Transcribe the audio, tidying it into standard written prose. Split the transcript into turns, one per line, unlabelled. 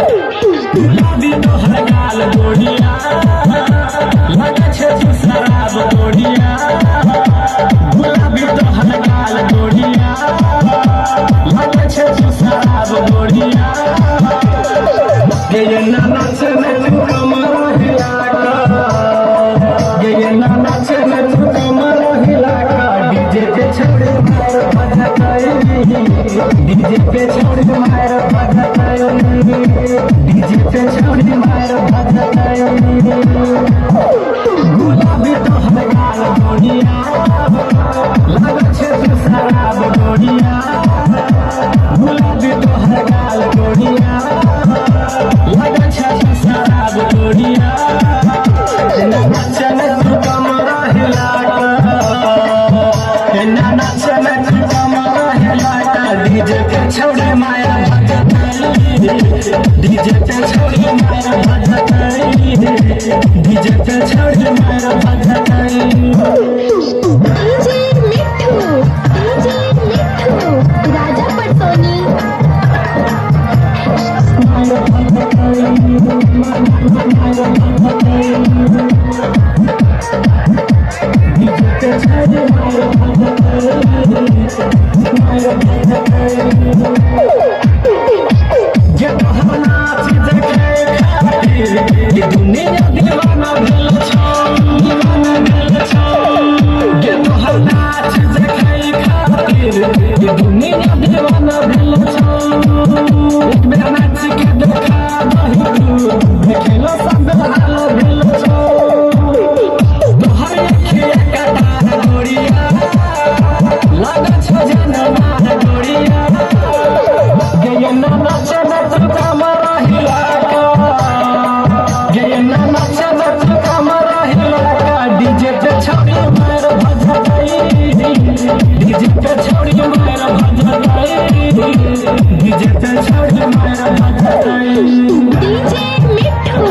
गुलाबी तोहर गाल गोरिया लगे छे तू शराब गोरिया गुलाबी तोहर गाल गोरिया लगे छे तू शराब गोरिया ये नाना से मैं कमर हिला ये नाना से मैं कमर हिला डीजे पे छोड़ मार बजाई डीजे पे छोड़ मार बजाई डीजे पे छोड़ मार बजाई गुलाबी तोहर गाल गोरिया लगे छे तू शराब गोरिया गुलाबी तोहर गाल गोरिया लगे छे तू शराब गोरिया नाचन तू कमर हिला नाचन तू कमर हिला डीजे पे छोड़ माया डीजे पे छोड़ माया डीजे पे छोड़ माया
राजा पटोनी
ये दुनिया दीवाना भेल छौ ये तोहर नाच देखै खातिर ये दुनिया दीवाना भेल छौ एक बेर नाच के देखा दही तू देखेलो सब हाल भेल छौ तोहर अखिया कटार गोरिया लगे छौ जनमार गोरिया ये नाच नाच कमर हिला डीजे पे छोड़ी मार भजताई डीजे पे छोड़ी मार भजताई डीजे पे छोड़ी मार भजताई
डीजे मिट्ठू